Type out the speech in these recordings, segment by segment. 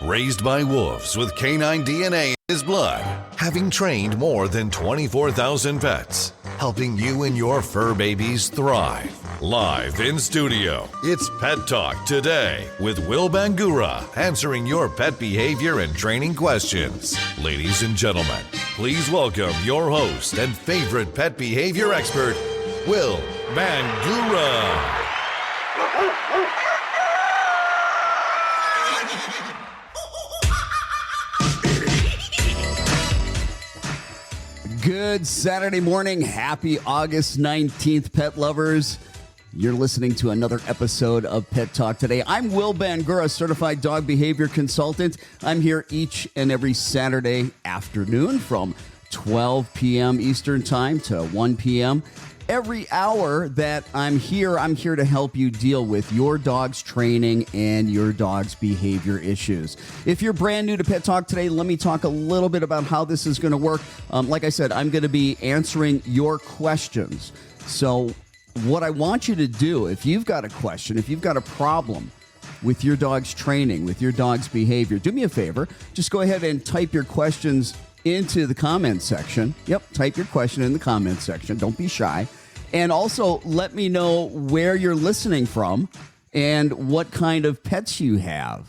Raised by wolves with canine DNA in his blood, having trained more than 24,000 pets, helping you and your fur babies thrive. Live in studio, it's Pet Talk Today with Will Bangura, answering your pet behavior and training questions. Ladies and gentlemen, please welcome your host and favorite pet behavior expert, Will Bangura. Good Saturday morning. Happy August 19th, pet lovers. You're listening to another episode of Pet Talk Today. I'm Will Bangura, certified dog behavior consultant. I'm here each and every Saturday afternoon from 12 p.m. Eastern Time to 1 p.m. Every hour that I'm here to help you deal with your dog's training and your dog's behavior issues. If you're brand new to Pet Talk Today, let me talk a little bit about how this is going to work. Like I said, I'm going to be answering your questions. So what I want you to do, if you've got a question, if you've got a problem with your dog's training, with your dog's behavior, do me a favor. Just go ahead and type your questions into the comment section. Yep, type your question in the comment section. Don't be shy. And also let me know where you're listening from and what kind of pets you have.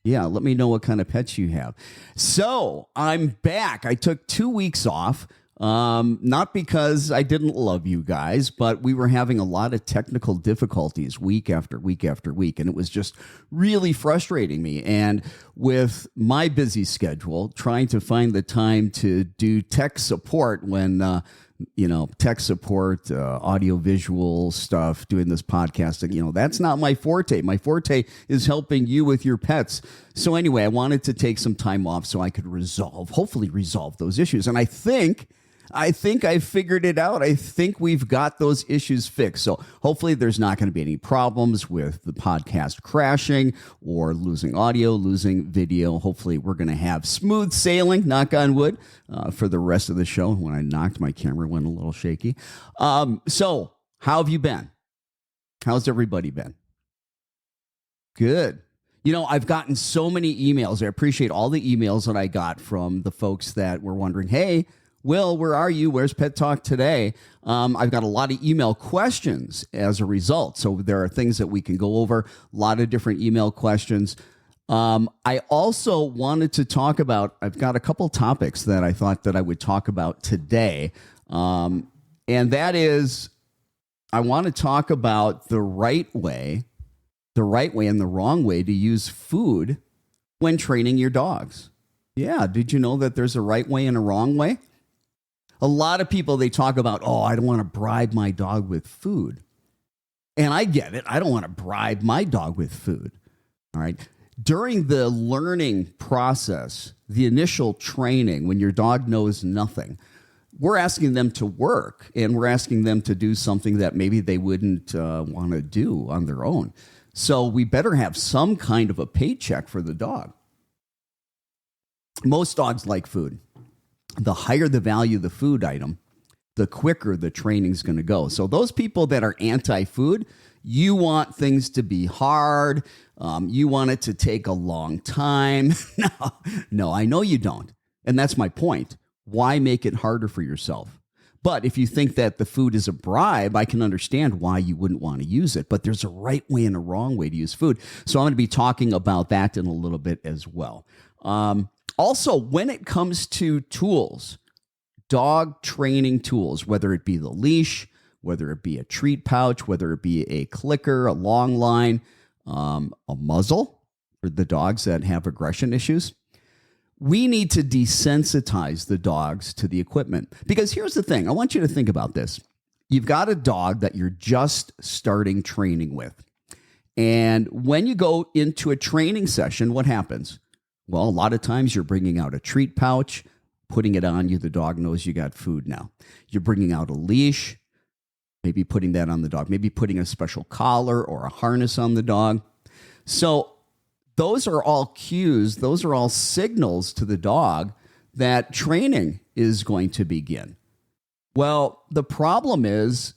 Yeah, let me know what kind of pets you have. So I'm back. I took 2 weeks off. Not because I didn't love you guys, but we were having a lot of technical difficulties week after week after week, and it was just really frustrating me. And with my busy schedule, trying to find the time to do tech support when, tech support, audio visual stuff, doing this podcasting, that's not my forte. My forte is helping you with your pets. So anyway, I wanted to take some time off so I could hopefully resolve those issues. And I think I figured it out. I think we've got those issues fixed. So hopefully there's not going to be any problems with the podcast crashing or losing audio, losing video. Hopefully we're going to have smooth sailing, knock on wood, for the rest of the show. When I knocked, my camera went a little shaky. So how have you been? How's everybody been? Good. I've gotten so many emails. I appreciate all the emails that I got from the folks that were wondering, hey, Will, where are you? Where's Pet Talk Today? I've got a lot of email questions as a result. So there are things that we can go over, a lot of different email questions. I also wanted to talk about, I've got a couple topics that I thought that I would talk about today. And that is, I want to talk about the right way and the wrong way to use food when training your dogs. Yeah, did you know that there's a right way and a wrong way? A lot of people, they talk about, I don't want to bribe my dog with food. And I get it. I don't want to bribe my dog with food. All right. During the learning process, the initial training, when your dog knows nothing, we're asking them to work and we're asking them to do something that maybe they wouldn't want to do on their own. So we better have some kind of a paycheck for the dog. Most dogs like food. The higher the value of the food item, the quicker the training's going to go. So those people that are anti-food, you want things to be hard. You want it to take a long time. No, I know you don't. And that's my point. Why make it harder for yourself? But if you think that the food is a bribe, I can understand why you wouldn't want to use it. But there's a right way and a wrong way to use food. So I'm going to be talking about that in a little bit as well. Also, when it comes to tools, dog training tools, whether it be the leash, whether it be a treat pouch, whether it be a clicker, a long line, a muzzle for the dogs that have aggression issues, we need to desensitize the dogs to the equipment. Because here's the thing. I want you to think about this. You've got a dog that you're just starting training with. And when you go into a training session, what happens? Well, a lot of times you're bringing out a treat pouch, putting it on you. The dog knows you got food now. You're bringing out a leash, maybe putting that on the dog, maybe putting a special collar or a harness on the dog. So those are all cues. Those are all signals to the dog that training is going to begin. Well, the problem is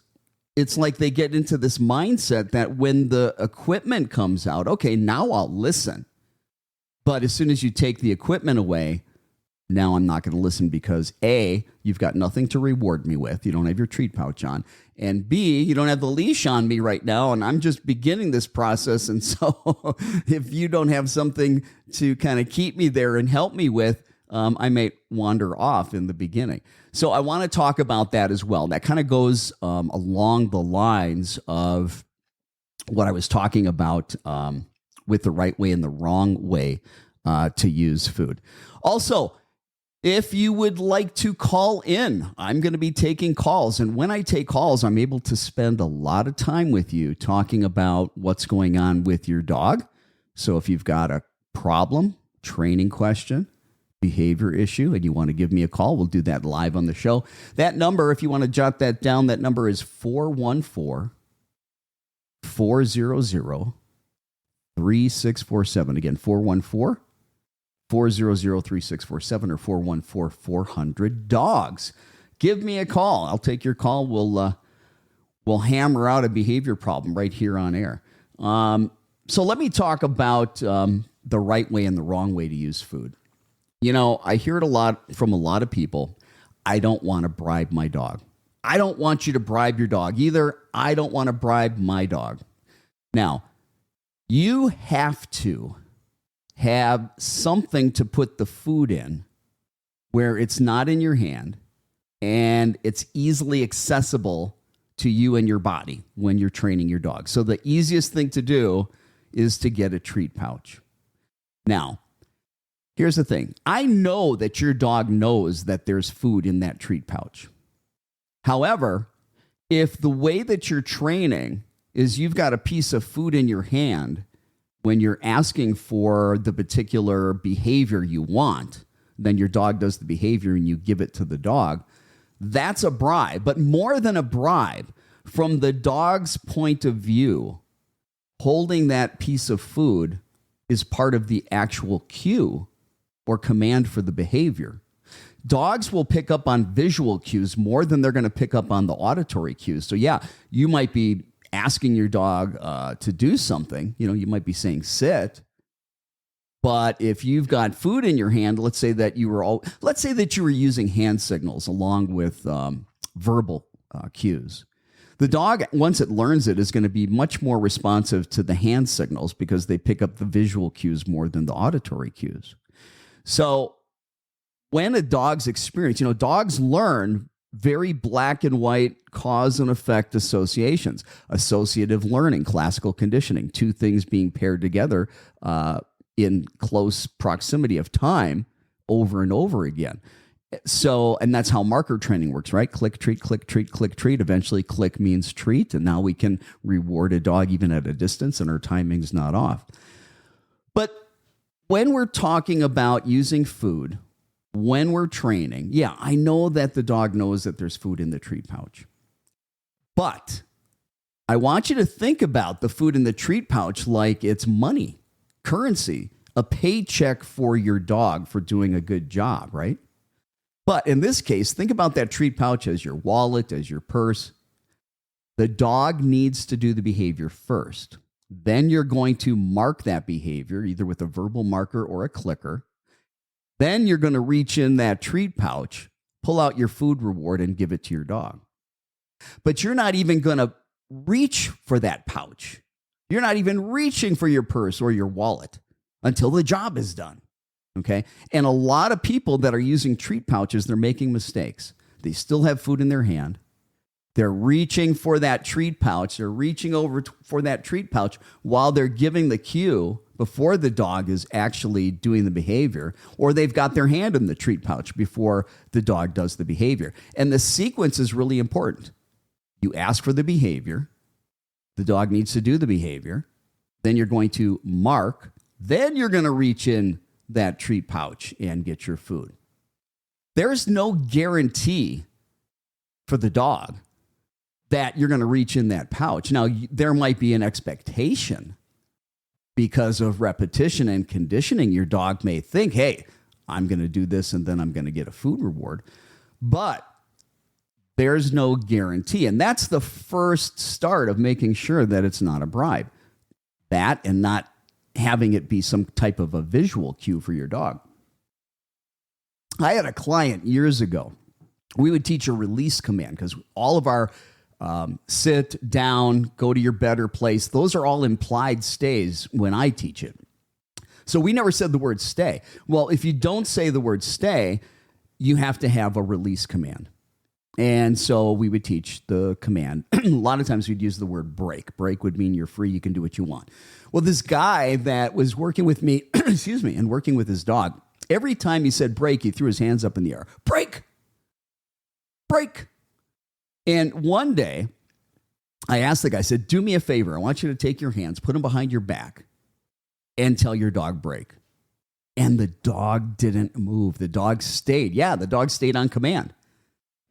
it's like they get into this mindset that when the equipment comes out, okay, now I'll listen. But as soon as you take the equipment away, now I'm not going to listen because A, you've got nothing to reward me with. You don't have your treat pouch on. And B, you don't have the leash on me right now. And I'm just beginning this process. And so if you don't have something to kind of keep me there and help me with, I may wander off in the beginning. So I want to talk about that as well. That kind of goes along the lines of what I was talking about with the right way and the wrong way to use food. Also, if you would like to call in, I'm going to be taking calls. And when I take calls, I'm able to spend a lot of time with you talking about what's going on with your dog. So if you've got a problem, training question, behavior issue, and you want to give me a call, we'll do that live on the show. That number, if you want to jot that down, that number is 414-400-3647. Again, 414-400-3647 or 414-400-DOGS. Give me a call. I'll take your call. We'll hammer out a behavior problem right here on air. So let me talk about the right way and the wrong way to use food. You know, I hear it a lot from a lot of people. I don't want to bribe my dog. I don't want you to bribe your dog either. I don't want to bribe my dog. Now, you have to have something to put the food in where it's not in your hand and it's easily accessible to you and your body when you're training your dog. So the easiest thing to do is to get a treat pouch. Now, here's the thing. I know that your dog knows that there's food in that treat pouch. However, if the way that you're training is you've got a piece of food in your hand when you're asking for the particular behavior you want, then your dog does the behavior and you give it to the dog, that's a bribe. But more than a bribe, from the dog's point of view, holding that piece of food is part of the actual cue or command for the behavior. Dogs will pick up on visual cues more than they're going to pick up on the auditory cues. So yeah, you might be asking your dog to do something. You know, you might be saying sit. But if you've got food in your hand, let's say that you were using hand signals along with verbal cues. The dog, once it learns it, is going to be much more responsive to the hand signals because they pick up the visual cues more than the auditory cues. So when a dog's experience, you know, dogs learn very black and white cause and effect associations, associative learning, classical conditioning, two things being paired together in close proximity of time over and over again. So, and that's how marker training works, right? Click, treat, click, treat, click, treat. Eventually click means treat. And now we can reward a dog even at a distance and our timing's not off. But when we're talking about using food, when we're training, yeah, I know that the dog knows that there's food in the treat pouch. But I want you to think about the food in the treat pouch like it's money, currency, a paycheck for your dog for doing a good job, right? But in this case, think about that treat pouch as your wallet, as your purse. The dog needs to do the behavior first. Then you're going to mark that behavior either with a verbal marker or a clicker. Then you're going to reach in that treat pouch, pull out your food reward, and give it to your dog. But you're not even going to reach for that pouch. You're not even reaching for your purse or your wallet until the job is done. Okay? And a lot of people that are using treat pouches, they're making mistakes. They still have food in their hand. They're reaching for that treat pouch. They're reaching over for that treat pouch while they're giving the cue before the dog is actually doing the behavior, or they've got their hand in the treat pouch before the dog does the behavior. And the sequence is really important. You ask for the behavior. The dog needs to do the behavior. Then you're going to mark. Then you're going to reach in that treat pouch and get your food. There's no guarantee for the dog that you're going to reach in that pouch. Now, there might be an expectation because of repetition and conditioning. Your dog may think, hey, I'm going to do this and then I'm going to get a food reward. But there's no guarantee. And that's the first start of making sure that it's not a bribe. That and not having it be some type of a visual cue for your dog. I had a client years ago. We would teach a release command because all of our sit, down, go to your better place, those are all implied stays when I teach it. So we never said the word stay. Well, if you don't say the word stay, you have to have a release command. And so we would teach the command. A lot of times we'd use the word break. Break would mean you're free, you can do what you want. Well, this guy that was working with me, excuse me, and working with his dog, every time he said break, he threw his hands up in the air. Break! Break! And one day, I asked the guy, I said, do me a favor. I want you to take your hands, put them behind your back, and tell your dog break. And the dog didn't move. The dog stayed. Yeah, the dog stayed on command.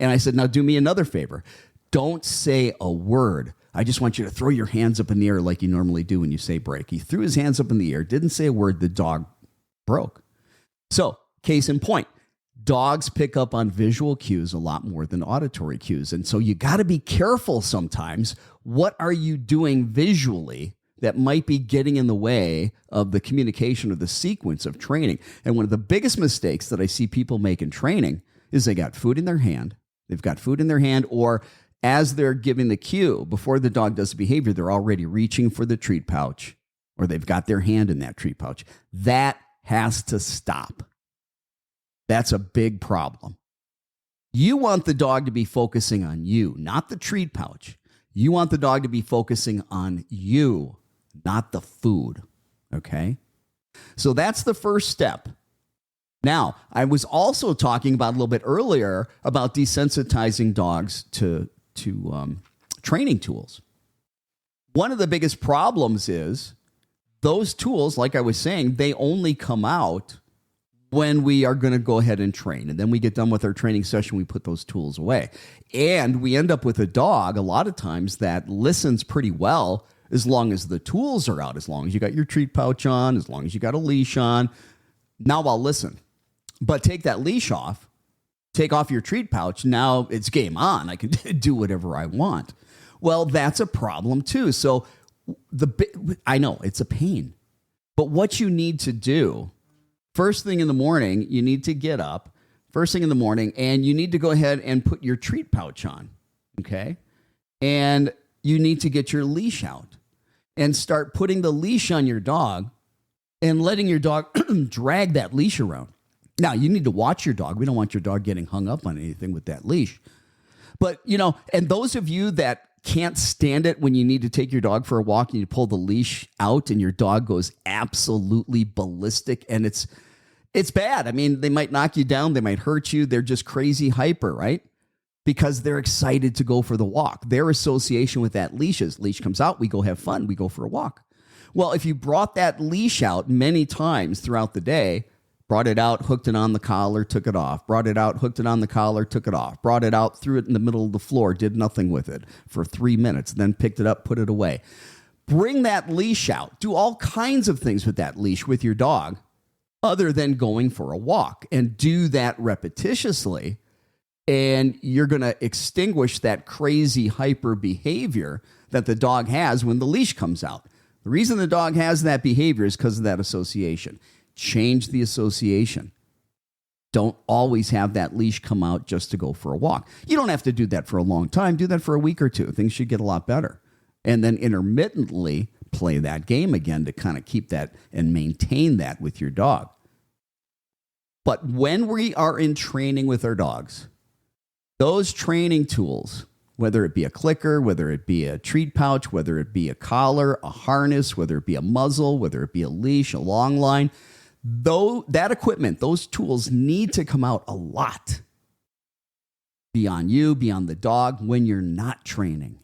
And I said, now do me another favor. Don't say a word. I just want you to throw your hands up in the air like you normally do when you say break. He threw his hands up in the air, didn't say a word. The dog broke. So, case in point, dogs pick up on visual cues a lot more than auditory cues. And so you got to be careful sometimes. What are you doing visually that might be getting in the way of the communication or the sequence of training? And one of the biggest mistakes that I see people make in training is they got food in their hand. They've got food in their hand, or as they're giving the cue, before the dog does the behavior, they're already reaching for the treat pouch, or they've got their hand in that treat pouch. That has to stop. That's a big problem. You want the dog to be focusing on you, not the treat pouch. You want the dog to be focusing on you, not the food. Okay? So that's the first step. Now, I was also talking about a little bit earlier about desensitizing dogs to training tools. One of the biggest problems is those tools, like I was saying, they only come out when we are going to go ahead and train. And then we get done with our training session, we put those tools away. And we end up with a dog, a lot of times, that listens pretty well as long as the tools are out, as long as you got your treat pouch on, as long as you got a leash on. Now I'll listen. But take that leash off, take off your treat pouch, now it's game on. I can do whatever I want. Well, that's a problem too. So I know it's a pain. But what you need to do, first thing in the morning, you need to get up, first thing in the morning, and you need to go ahead and put your treat pouch on, okay? And you need to get your leash out and start putting the leash on your dog and letting your dog drag that leash around. Now, you need to watch your dog. We don't want your dog getting hung up on anything with that leash. But, and those of you that can't stand it when you need to take your dog for a walk and you pull the leash out and your dog goes absolutely ballistic and it's bad. I mean, they might knock you down. They might hurt you. They're just crazy hyper, right? Because they're excited to go for the walk. Their association with that leash is leash comes out, we go have fun, we go for a walk. Well, if you brought that leash out many times throughout the day, brought it out, hooked it on the collar, took it off. Brought it out, hooked it on the collar, took it off. Brought it out, threw it in the middle of the floor, did nothing with it for 3 minutes, then picked it up, put it away. Bring that leash out. Do all kinds of things with that leash with your dog other than going for a walk. And do that repetitiously, and you're going to extinguish that crazy hyper behavior that the dog has when the leash comes out. The reason the dog has that behavior is because of that association. Change the association. Don't always have that leash come out just to go for a walk. You don't have to do that for a long time. Do that for a week or two. Things should get a lot better. And then intermittently play that game again to kind of keep that and maintain that with your dog. But when we are in training with our dogs, those training tools, whether it be a clicker, whether it be a treat pouch, whether it be a collar, a harness, whether it be a muzzle, whether it be a leash, a long line, though that equipment, those tools need to come out a lot. Be on you, be on the dog when you're not training.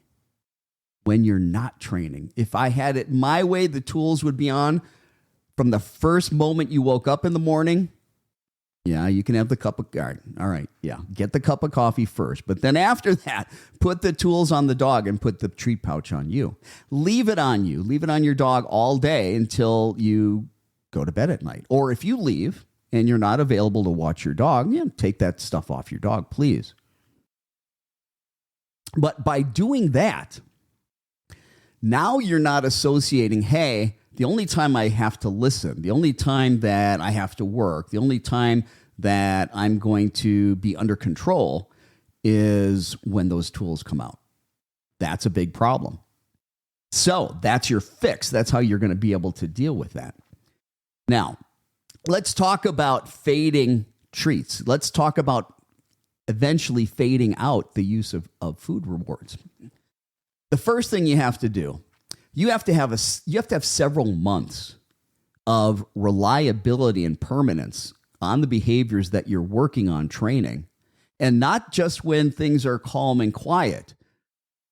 When you're not training. If I had it my way, the tools would be on from the first moment you woke up in the morning. Yeah, you can have the cup of, all right, yeah, get the cup of coffee first. But then after that, put the tools on the dog and put the treat pouch on you. Leave it on you. Leave it on your dog all day until you go to bed at night. Or if you leave and you're not available to watch your dog, take that stuff off your dog, please. But by doing that, now you're not associating, hey, the only time I have to listen, the only time that I have to work, the only time that I'm going to be under control is when those tools come out. That's a big problem. So that's your fix. That's how you're going to be able to deal with that. Now, let's talk about fading treats. Let's talk about eventually fading out the use of food rewards. The first thing you have to do, you have to have several months of reliability and permanence on the behaviors that you're working on training, and not just when things are calm and quiet.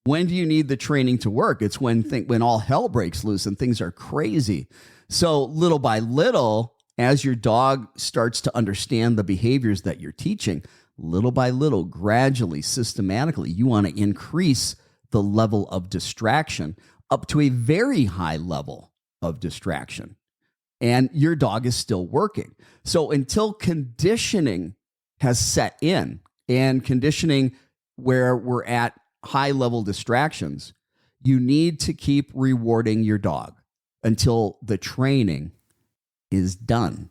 When do you need the training to work? It's when all hell breaks loose and things are crazy. So little by little, as your dog starts to understand the behaviors that you're teaching, little by little, gradually, systematically, you want to increase the level of distraction up to a very high level of distraction. And your dog is still working. So until conditioning has set in, and conditioning where we're at high level distractions, you need to keep rewarding your dog until the training is done.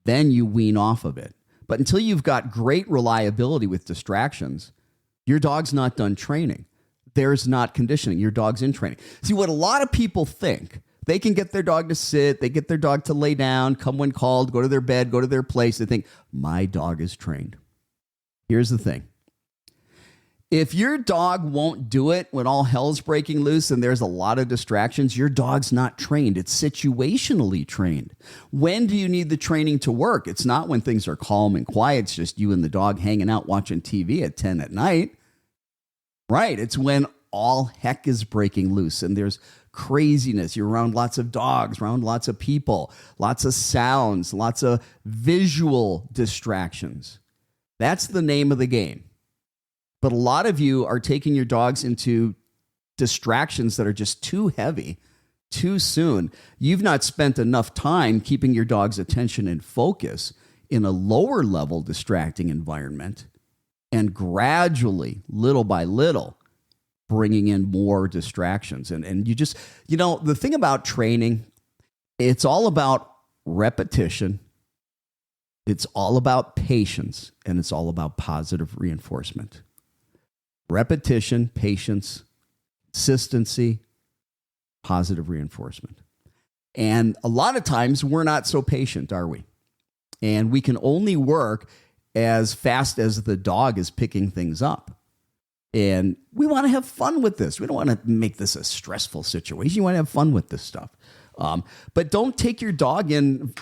Then you wean off of it. But until you've got great reliability with distractions, your dog's not done training. There's not conditioning. Your dog's in training. See, what a lot of people think, they can get their dog to sit, they get their dog to lay down, come when called, go to their bed, go to their place. They think, my dog is trained. Here's the thing. If your dog won't do it when all hell's breaking loose and there's a lot of distractions, your dog's not trained. It's situationally trained. When do you need the training to work? It's not when things are calm and quiet. It's just you and the dog hanging out watching TV at 10 at night. Right. It's when all heck is breaking loose and there's craziness. You're around lots of dogs, around lots of people, lots of sounds, lots of visual distractions. That's the name of the game. But a lot of you are taking your dogs into distractions that are just too heavy, too soon. You've not spent enough time keeping your dog's attention and focus in a lower level distracting environment, and gradually, little by little, bringing in more distractions. And you just, the thing about training, it's all about repetition. It's all about patience, and it's all about positive reinforcement. Repetition, patience, consistency, positive reinforcement. And a lot of times we're not so patient, are we? And we can only work as fast as the dog is picking things up. And we want to have fun with this. We don't want to make this a stressful situation. You want to have fun with this stuff. But don't take your dog in,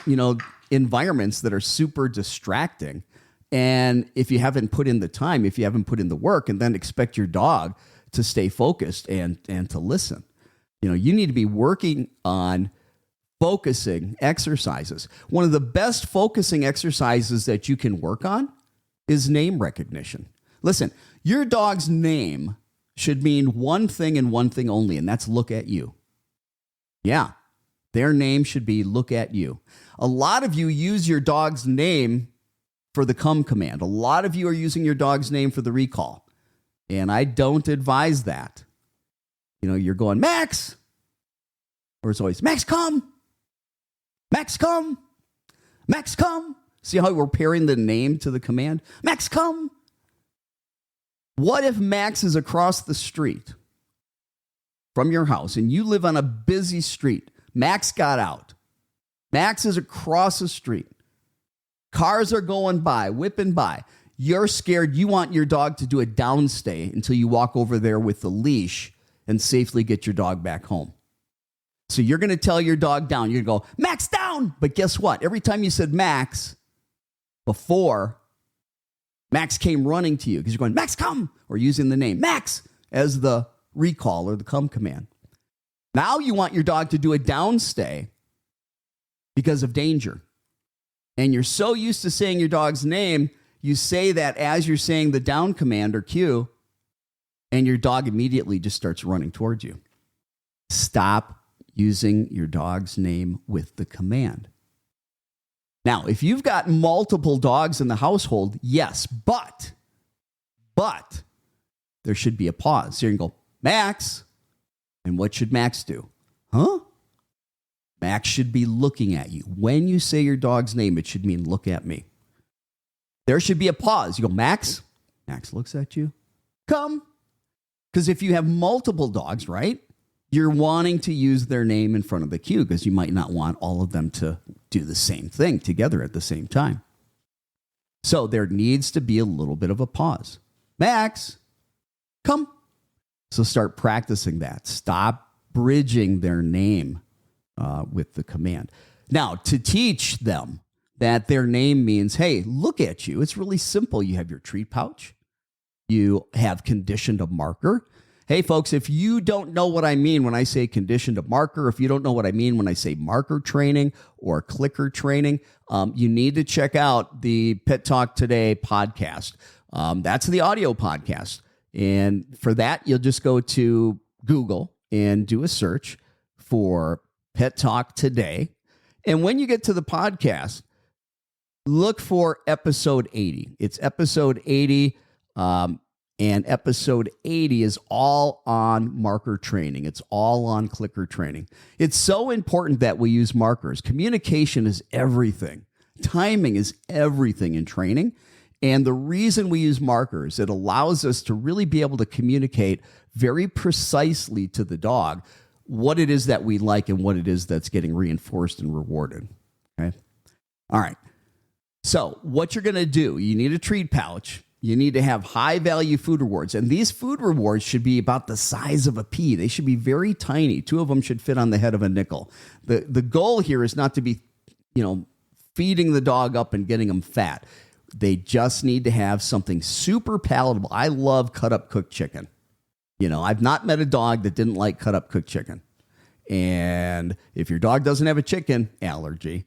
environments that are super distracting. And if you haven't put in the time, if you haven't put in the work, and then expect your dog to stay focused and to listen. You need to be working on focusing exercises. One of the best focusing exercises that you can work on is name recognition. Listen, your dog's name should mean one thing and one thing only, and that's look at you. Yeah, their name should be look at you. A lot of you use your dog's name for the come command. A lot of you are using your dog's name for the recall, and I don't advise that. You're going, Max, or it's always, Max, come. Max, come. Max, come. See how we're pairing the name to the command? Max, come. What if Max is across the street from your house and you live on a busy street? Max got out. Max is across the street. Cars are going by, whipping by. You're scared. You want your dog to do a downstay until you walk over there with the leash and safely get your dog back home. So you're going to tell your dog down. You're going to go, Max, down. But guess what? Every time you said Max before, Max came running to you because you're going, Max, come, or using the name Max as the recall or the come command. Now you want your dog to do a downstay because of danger. And you're so used to saying your dog's name, you say that as you're saying the down command or cue, and your dog immediately just starts running towards you. Stop using your dog's name with the command. Now, if you've got multiple dogs in the household, yes, but there should be a pause. So you can go, Max. And what should Max do? Huh? Max should be looking at you. When you say your dog's name, it should mean look at me. There should be a pause. You go, Max. Max looks at you. Come. Because if you have multiple dogs, right, you're wanting to use their name in front of the cue because you might not want all of them to do the same thing together at the same time. So there needs to be a little bit of a pause. Max, come. So start practicing that. Stop bridging their name with the command. Now, to teach them that their name means, hey, look at you. It's really simple. You have your treat pouch. You have conditioned a marker. Hey, folks, if you don't know what I mean when I say conditioned a marker, if you don't know what I mean when I say marker training or clicker training, you need to check out the Pet Talk Today podcast. That's the audio podcast. And for that, you'll just go to Google and do a search for Pet Talk Today. And when you get to the podcast, look for episode 80. It's episode 80. And episode 80 is all on marker training. It's all on clicker training. It's so important that we use markers. Communication is everything. Timing is everything in training. And the reason we use markers, it allows us to really be able to communicate very precisely to the dog what it is that we like and what it is that's getting reinforced and rewarded. Okay. All right. So what you're going to do, you need a treat pouch. You need to have high-value food rewards. And these food rewards should be about the size of a pea. They should be very tiny. 2 of them should fit on the head of a nickel. The goal here is not to be, feeding the dog up and getting them fat. They just need to have something super palatable. I love cut-up cooked chicken. I've not met a dog that didn't like cut-up cooked chicken. And if your dog doesn't have a chicken allergy,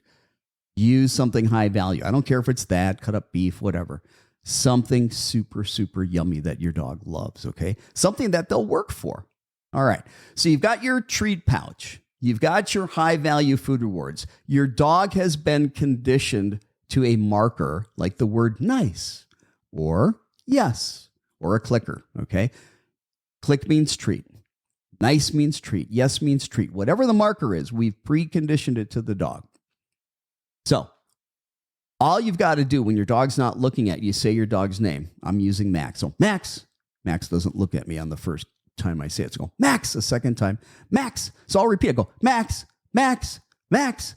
use something high value. I don't care if it's that, cut-up beef, whatever. Something super, super yummy that your dog loves, okay? Something that they'll work for. All right. So you've got your treat pouch. You've got your high-value food rewards. Your dog has been conditioned to a marker like the word nice or yes or a clicker, okay? Click means treat. Nice means treat. Yes means treat. Whatever the marker is, we've preconditioned it to the dog. So all you've got to do when your dog's not looking at you, say your dog's name. I'm using Max. So Max. Max doesn't look at me on the first time I say it. So go, Max, a second time. Max. So I'll repeat. I go, Max, Max, Max.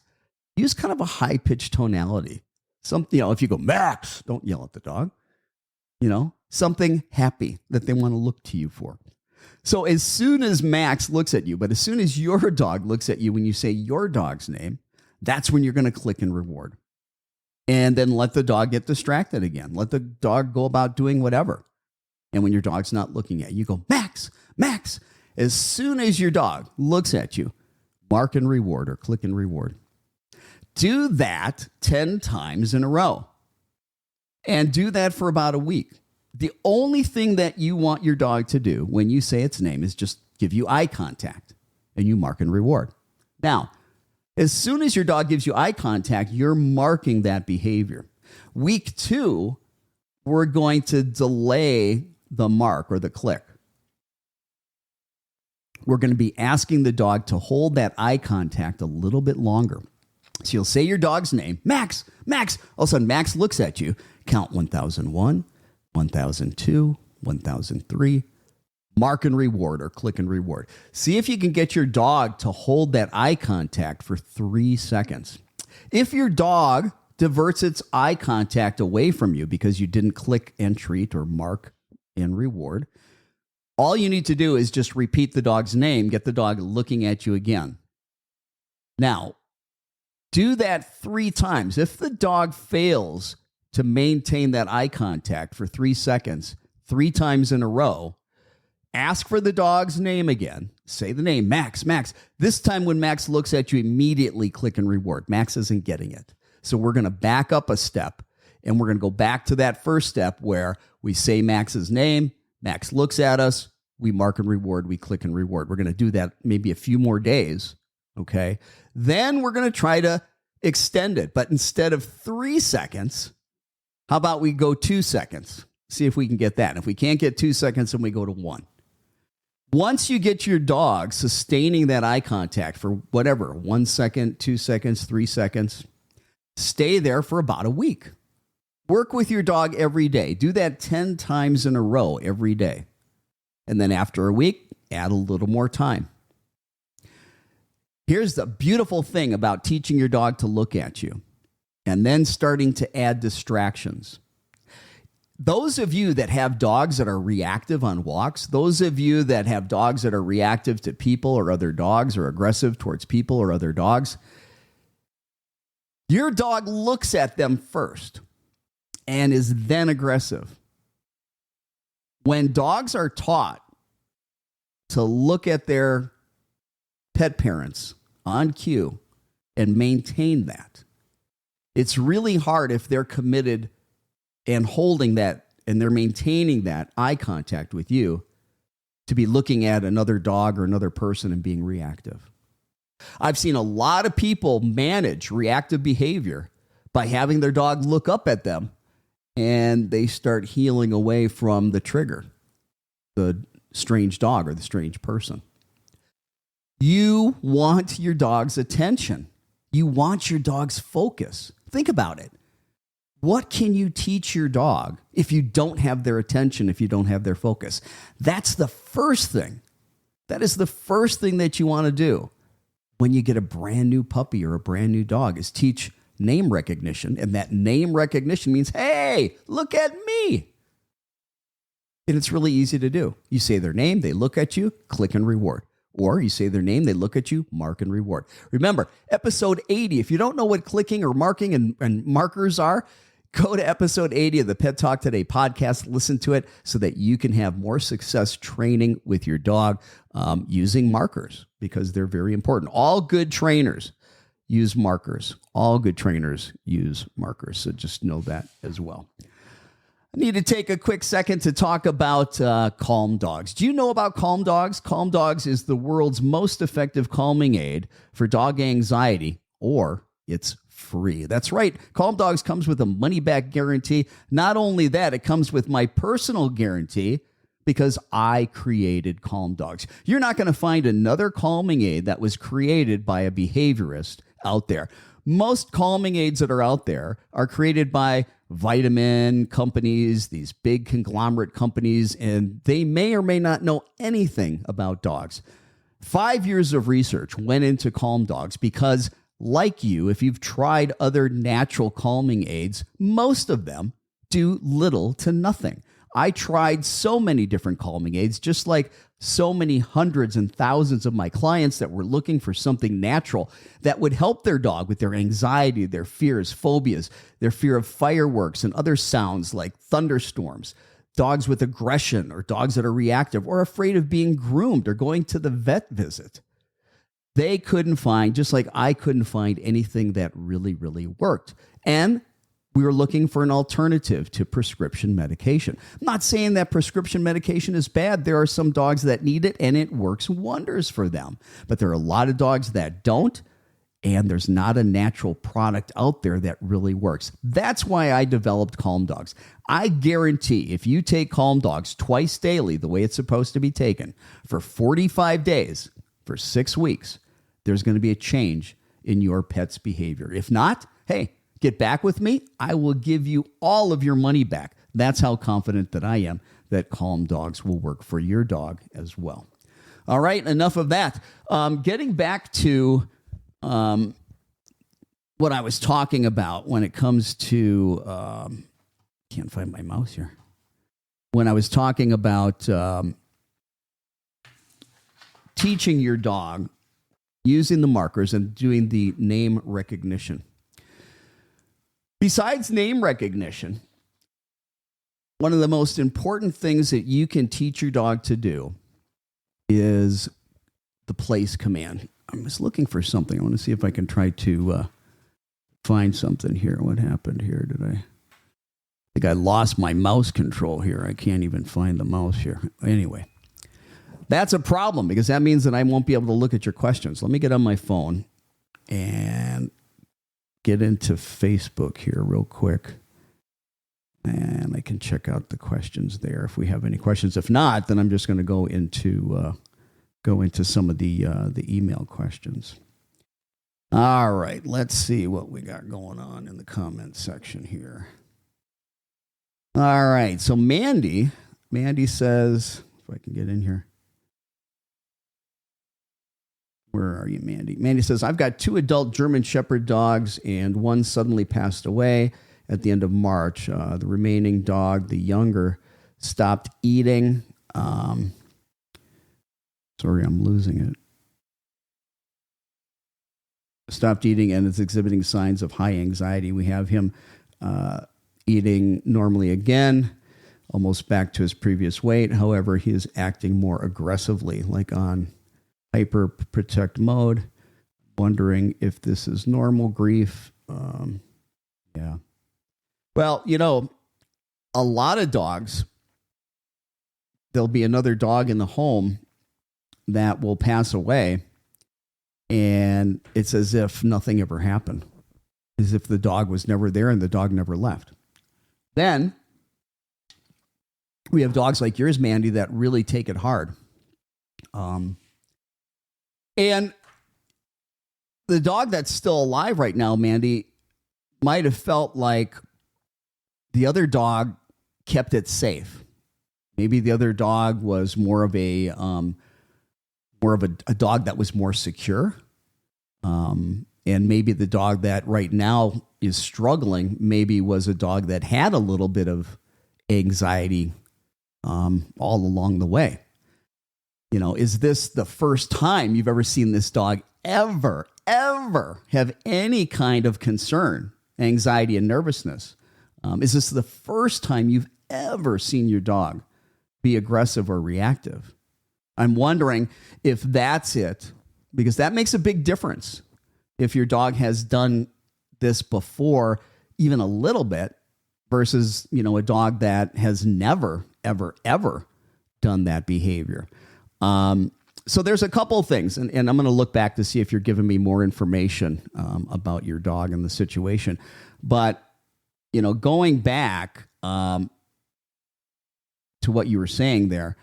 Use kind of a high-pitched tonality. If you go, Max, don't yell at the dog. Something happy that they want to look to you for. So as soon as Max looks at you, but as soon as your dog looks at you when you say your dog's name, that's when you're going to click and reward. And then let the dog get distracted again. Let the dog go about doing whatever. And when your dog's not looking at you, you go, Max, Max. As soon as your dog looks at you, mark and reward or click and reward. Do that 10 times in a row. And do that for about a week. The only thing that you want your dog to do when you say its name is just give you eye contact. And you mark and reward. Now, as soon as your dog gives you eye contact, you're marking that behavior. Week 2, we're going to delay the mark or the click. We're going to be asking the dog to hold that eye contact a little bit longer. So you'll say your dog's name, Max, Max. All of a sudden, Max looks at you. Count 1001, 1002, 1003. Mark and reward or click and reward. See if you can get your dog to hold that eye contact for 3 seconds. If your dog diverts its eye contact away from you because you didn't click and treat or mark and reward, all you need to do is just repeat the dog's name, get the dog looking at you again. Now, do that 3 times. If the dog fails to maintain that eye contact for 3 seconds, 3 times in a row, ask for the dog's name again. Say the name, Max, Max. This time when Max looks at you, immediately click and reward. Max isn't getting it. So we're going to back up a step, and we're going to go back to that first step where we say Max's name, Max looks at us, we mark and reward, we click and reward. We're going to do that maybe a few more days, okay? Then we're going to try to extend it, but instead of 3 seconds, how about we go 2 seconds? See if we can get that. And if we can't get 2 seconds, then we go to 1. Once you get your dog sustaining that eye contact for whatever, 1 second, 2 seconds, 3 seconds, stay there for about a week. Work with your dog every day. Do that 10 times in a row every day. And then after a week, add a little more time. Here's the beautiful thing about teaching your dog to look at you and then starting to add distractions. Those of you that have dogs that are reactive on walks, those of you that have dogs that are reactive to people or other dogs or aggressive towards people or other dogs, your dog looks at them first and is then aggressive. When dogs are taught to look at their pet parents on cue and maintain that, it's really hard if they're committed and holding that and they're maintaining that eye contact with you to be looking at another dog or another person and being reactive. I've seen a lot of people manage reactive behavior by having their dog look up at them and they start healing away from the trigger, the strange dog or the strange person. You want your dog's attention. You want your dog's focus. Think about it. What can you teach your dog if you don't have their attention, if you don't have their focus? That's the first thing. That is the first thing that you want to do when you get a brand new puppy or a brand new dog, is teach name recognition. And that name recognition means, hey, look at me. And it's really easy to do. You say their name, they look at you, click and reward. Or you say their name, they look at you, mark and reward. Remember, episode 80, if you don't know what clicking or marking and markers are, go to episode 80 of the Pet Talk Today podcast, listen to it so that you can have more success training with your dog using markers, because they're very important. All good trainers use markers. All good trainers use markers. So just know that as well. I need to take a quick second to talk about Calm Dogs. Do you know about Calm Dogs? Calm Dogs is the world's most effective calming aid for dog anxiety, or it's free. That's right. Calm Dogs comes with a money-back guarantee. Not only that, it comes with my personal guarantee because I created Calm Dogs. You're not going to find another calming aid that was created by a behaviorist out there. Most calming aids that are out there are created by vitamin companies, these big conglomerate companies, and they may or may not know anything about dogs. 5 years of research went into Calm Dogs because, like you, if you've tried other natural calming aids, most of them do little to nothing. I tried so many different calming aids, just like so many hundreds and thousands of my clients that were looking for something natural that would help their dog with their anxiety, their fears, phobias, their fear of fireworks and other sounds like thunderstorms, dogs with aggression or dogs that are reactive or afraid of being groomed or going to the vet visit. They couldn't find, just like I couldn't find anything that really, really worked. And we were looking for an alternative to prescription medication. I'm not saying that prescription medication is bad. There are some dogs that need it, and it works wonders for them. But there are a lot of dogs that don't, and there's not a natural product out there that really works. That's why I developed Calm Dogs. I guarantee if you take Calm Dogs twice daily, the way it's supposed to be taken, for 45 days, for 6 weeks, there's going to be a change in your pet's behavior. If not, hey, get back with me. I will give you all of your money back. That's how confident that I am that Calm Dogs will work for your dog as well. All right, enough of that. Getting back to what I was talking about when it comes to, can't find my mouse here. When I was talking about teaching your dog using the markers and doing the name recognition. Besides name recognition, one of the most important things that you can teach your dog to do is the place command. I was looking for something. I want to see if I can try to find something here. What happened here? I think I lost my mouse control here. I can't even find the mouse here. Anyway, that's a problem because that means that I won't be able to look at your questions. Let me get on my phone and get into Facebook here real quick And I can check out the questions there if we have any questions. If not, then I'm just going to go into some of the email questions. All right, let's see what we got going on in the comment section here. All right, so Mandy says, if I can get in here. Where are you, Mandy? Mandy says, I've got 2 adult German Shepherd dogs, and one suddenly passed away at the end of March. The remaining dog, the younger, stopped eating. Sorry, I'm losing it. Stopped eating and is exhibiting signs of high anxiety. We have him eating normally again, almost back to his previous weight. However, he is acting more aggressively, like on hyper protect mode. Wondering if this is normal grief. Yeah. Well, a lot of dogs, there'll be another dog in the home that will pass away, and it's as if nothing ever happened, as if the dog was never there and the dog never left. Then we have dogs like yours, Mandy, that really take it hard. And the dog that's still alive right now, Mandy, might have felt like the other dog kept it safe. Maybe the other dog was more of a dog that was more secure. And maybe the dog that right now is struggling maybe was a dog that had a little bit of anxiety all along the way. Is this the first time you've ever seen this dog ever have any kind of concern, anxiety, and nervousness? Is this the first time you've ever seen your dog be aggressive or reactive? I'm wondering if that's it, because that makes a big difference. If your dog has done this before, even a little bit, versus, a dog that has never, ever done that behavior. So there's a couple of things, and I'm going to look back to see if you're giving me more information about your dog and the situation. But, going back to what you were saying there,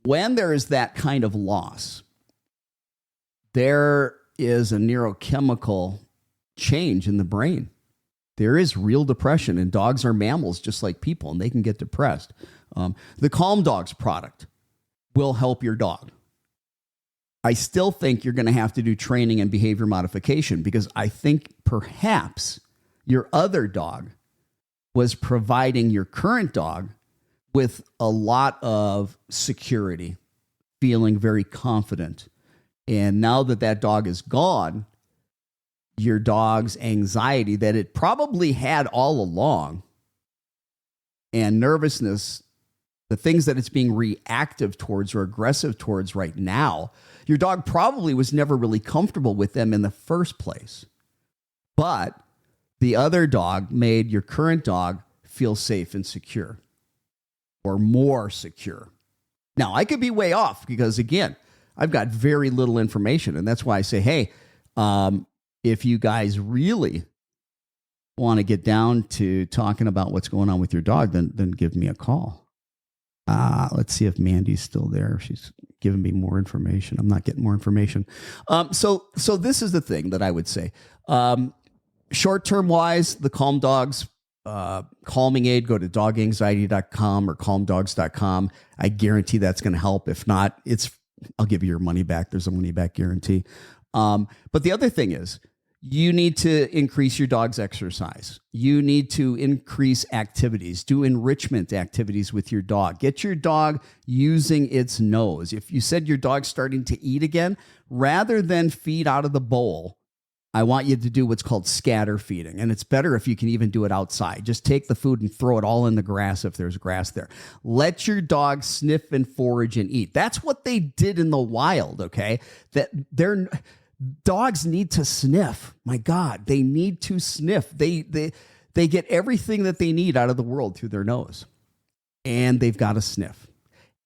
when there is that kind of loss, there is a neurochemical change in the brain. There is real depression, and dogs are mammals just like people, and they can get depressed. The Calm Dogs product will help your dog. I still think you're going to have to do training and behavior modification, because I think perhaps your other dog was providing your current dog with a lot of security, feeling very confident. And now that dog is gone, your dog's anxiety that it probably had all along and nervousness, the things that it's being reactive towards or aggressive towards right now, your dog probably was never really comfortable with them in the first place. But the other dog made your current dog feel safe and secure, or more secure. Now, I could be way off because, again, I've got very little information. And that's why I say, hey, if you guys really want to get down to talking about what's going on with your dog, then give me a call. Let's see if Mandy's still there. She's giving me more information. I'm not getting more information. So this is the thing that I would say. Short-term wise, the Calm Dogs calming aid, go to doganxiety.com or calmdogs.com. I guarantee that's going to help. If not, I'll give you your money back. There's a money back guarantee. But the other thing is, you need to increase your dog's exercise. You need to increase activities, do enrichment activities with your dog. Get your dog using its nose. If you said your dog's starting to eat again, rather than feed out of the bowl, I want you to do what's called scatter feeding. And it's better if you can even do it outside. Just take the food and throw it all in the grass if there's grass there. Let your dog sniff and forage and eat. That's what they did in the wild, okay? Dogs need to sniff. My God, they need to sniff. They get everything that they need out of the world through their nose. And they've got to sniff.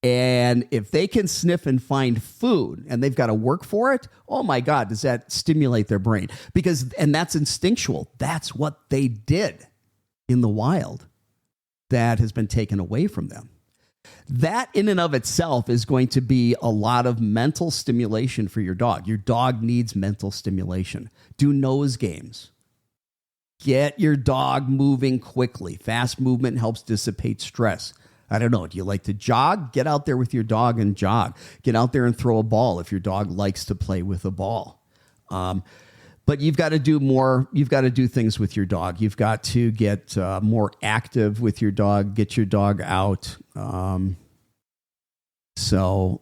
And if they can sniff and find food and they've got to work for it, oh my God, does that stimulate their brain? And that's instinctual. That's what they did. in the wild that has been taken away from them. That in and of itself is going to be a lot of mental stimulation for your dog. Your dog needs mental stimulation. Do nose games. Get your dog moving quickly. Fast movement helps dissipate stress. I don't know. Do you like to jog? Get out there with your dog and jog. Get out there and throw a ball if your dog likes to play with a ball. But you've got to do more. You've got to do things with your dog. You've got to get more active with your dog. Get your dog out. So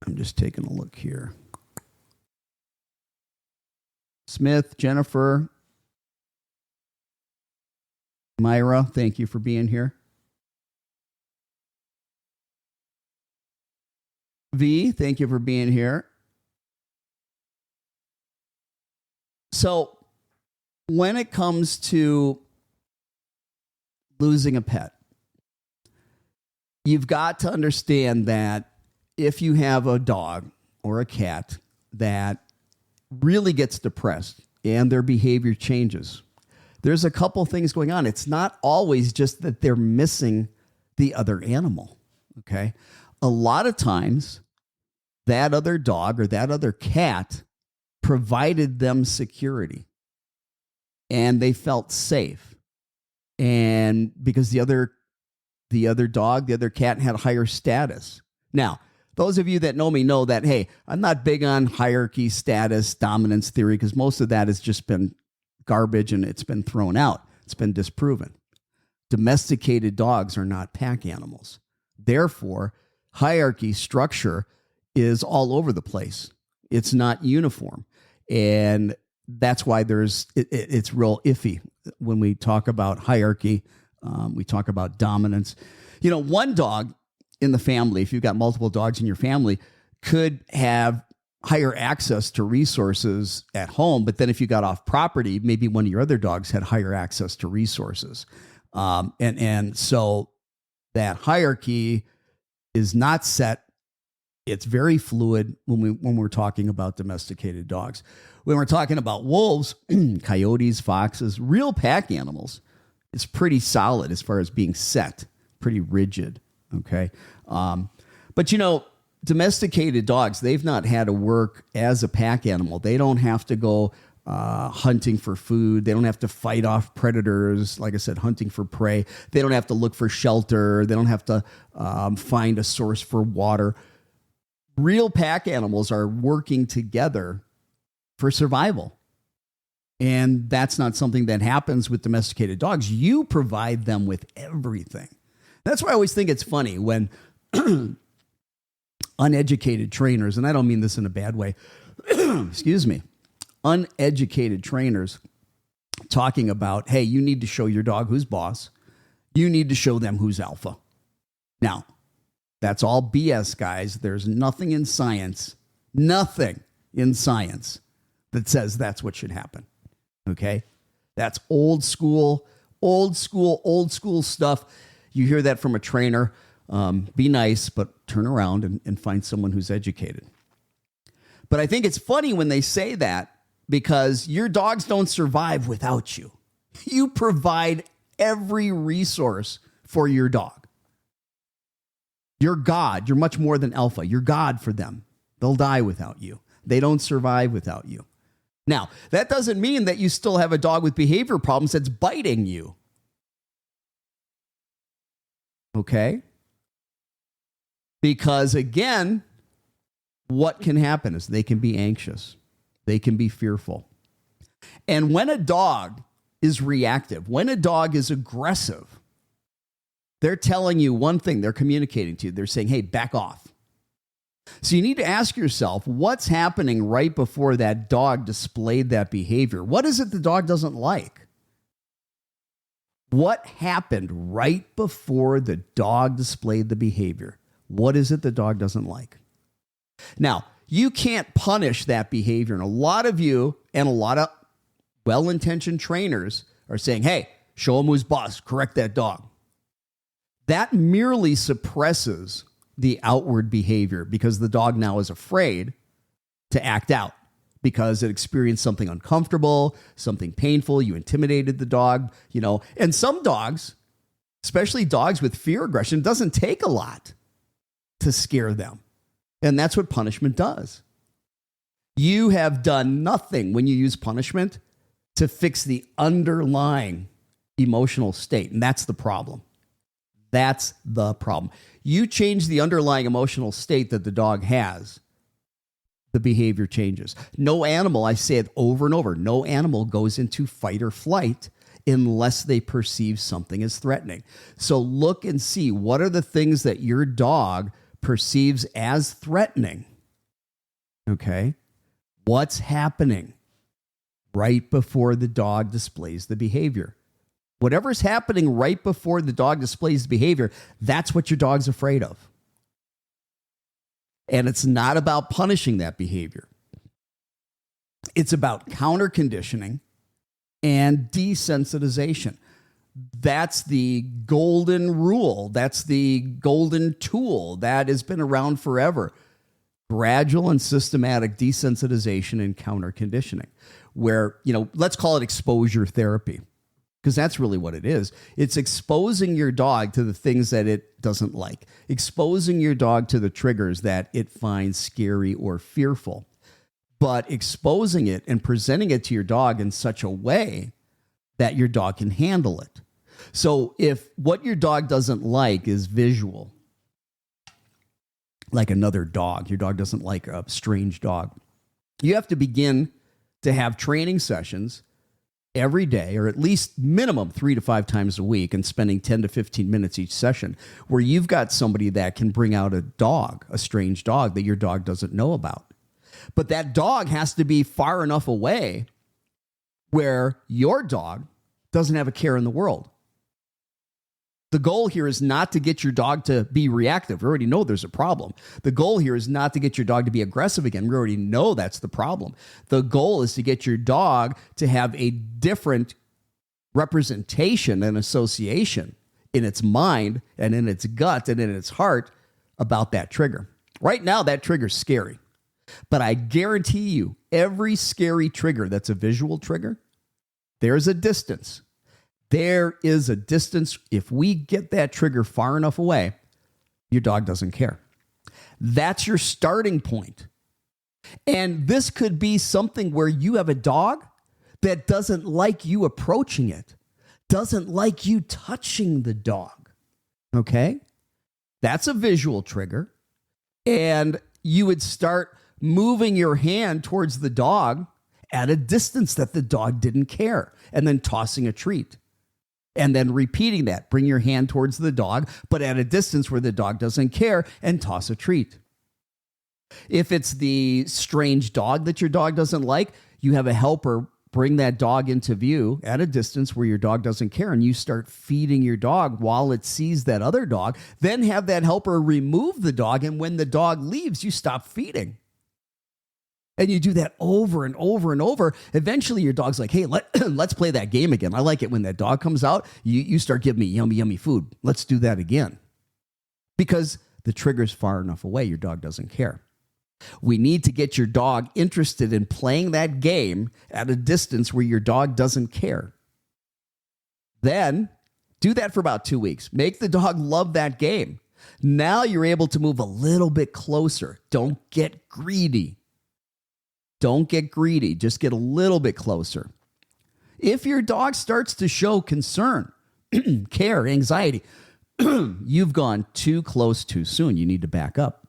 I'm just taking a look here. Smith, Jennifer, Myra, thank you for being here. V, thank you for being here. So when it comes to losing a pet, you've got to understand that if you have a dog or a cat that really gets depressed and their behavior changes, there's a couple things going on. It's not always just that they're missing the other animal, okay? A lot of times, that other dog or that other cat provided them security and they felt safe. And because the other dog, the other cat had higher status. Now, those of you that know me know that, hey, I'm not big on hierarchy, status, dominance theory, because most of that has just been garbage and it's been thrown out. It's been disproven. Domesticated dogs are not pack animals. Therefore, hierarchy structure is all over the place. It's not uniform. And that's why it's real iffy when we talk about hierarchy. We talk about dominance. You know, one dog in the family, if you've got multiple dogs in your family, could have higher access to resources at home. But then if you got off property, maybe one of your other dogs had higher access to resources. And so that hierarchy is not set. It's very fluid when we're talking about domesticated dogs. When we're talking about wolves, coyotes, foxes, real pack animals, it's pretty solid as far as being set, pretty rigid. Okay. But you know, domesticated dogs, they've not had to work as a pack animal. They don't have to go hunting for food. They don't have to fight off predators. Like I said, hunting for prey. They don't have to look for shelter. They don't have to find a source for water. Real pack animals are working together for survival. And that's not something that happens with domesticated dogs. You provide them with everything. That's why I always think it's funny when uneducated trainers, and I don't mean this in a bad way, excuse me, uneducated trainers talking about, hey, you need to show your dog who's boss. You need to show them who's alpha. Now, that's all BS, guys. There's nothing in science that says that's what should happen. Okay? That's old school stuff. You hear that from a trainer. Be nice, but turn around and find someone who's educated. But I think it's funny when they say that because your dogs don't survive without you. You provide every resource for your dog. You're God. You're much more than alpha. You're God for them. They'll die without you. They don't survive without you. Now, that doesn't mean that you still have a dog with behavior problems that's biting you. Okay? Because again, what can happen is they can be anxious. They can be fearful. And when a dog is reactive, when a dog is aggressive, they're telling you one thing, they're communicating to you. They're saying, hey, back off. So you need to ask yourself, what's happening right before that dog displayed that behavior? What is it the dog doesn't like? What happened right before the dog displayed the behavior? What is it the dog doesn't like? Now, you can't punish that behavior. And a lot of you and a lot of well-intentioned trainers are saying, hey, show him who's boss, correct that dog. That merely suppresses the outward behavior because the dog now is afraid to act out because it experienced something uncomfortable, something painful. You intimidated the dog, and some dogs, especially dogs with fear aggression, it doesn't take a lot to scare them. And that's what punishment does. You have done nothing when you use punishment to fix the underlying emotional state. And that's the problem. That's the problem. You change the underlying emotional state that the dog has, the behavior changes. No animal, I say it over and over, no animal goes into fight or flight unless they perceive something as threatening. So look and see, what are the things that your dog perceives as threatening? Okay. What's happening right before the dog displays the behavior? Whatever's happening right before the dog displays the behavior, that's what your dog's afraid of. And it's not about punishing that behavior. It's about counter conditioning and desensitization. That's the golden rule. That's the golden tool that has been around forever. Gradual and systematic desensitization and counter conditioning, where, let's call it exposure therapy, because that's really what it is. It's exposing your dog to the things that it doesn't like, exposing your dog to the triggers that it finds scary or fearful, but exposing it and presenting it to your dog in such a way that your dog can handle it. So if what your dog doesn't like is visual, like another dog, your dog doesn't like a strange dog, you have to begin to have training sessions every day, or at least minimum 3 to 5 times a week, and spending 10 to 15 minutes each session, where you've got somebody that can bring out a dog, a strange dog that your dog doesn't know about. But that dog has to be far enough away where your dog doesn't have a care in the world. The goal here is not to get your dog to be reactive. We already know there's a problem. The goal here is not to get your dog to be aggressive again. We already know that's the problem. The goal is to get your dog to have a different representation and association in its mind and in its gut and in its heart about that trigger. Right now, that trigger's scary. But I guarantee you, every scary trigger that's a visual trigger, there's a distance. There is a distance. If we get that trigger far enough away, your dog doesn't care. That's your starting point. And this could be something where you have a dog that doesn't like you approaching it, doesn't like you touching the dog. Okay? That's a visual trigger. And you would start moving your hand towards the dog at a distance that the dog didn't care, and then tossing a treat. And then repeating that. Bring your hand towards the dog, but at a distance where the dog doesn't care, and toss a treat. If it's the strange dog that your dog doesn't like, you have a helper bring that dog into view at a distance where your dog doesn't care, and you start feeding your dog while it sees that other dog. Then have that helper remove the dog, and when the dog leaves, you stop feeding. And you do that over and over and over. Eventually, your dog's like, hey, let's play that game again. I like it when that dog comes out. You start giving me yummy, yummy food. Let's do that again. Because the trigger's far enough away, your dog doesn't care. We need to get your dog interested in playing that game at a distance where your dog doesn't care. Then do that for about 2 weeks. Make the dog love that game. Now you're able to move a little bit closer. Don't get greedy. Don't get greedy. Just get a little bit closer. If your dog starts to show concern, care, anxiety, you've gone too close too soon. You need to back up.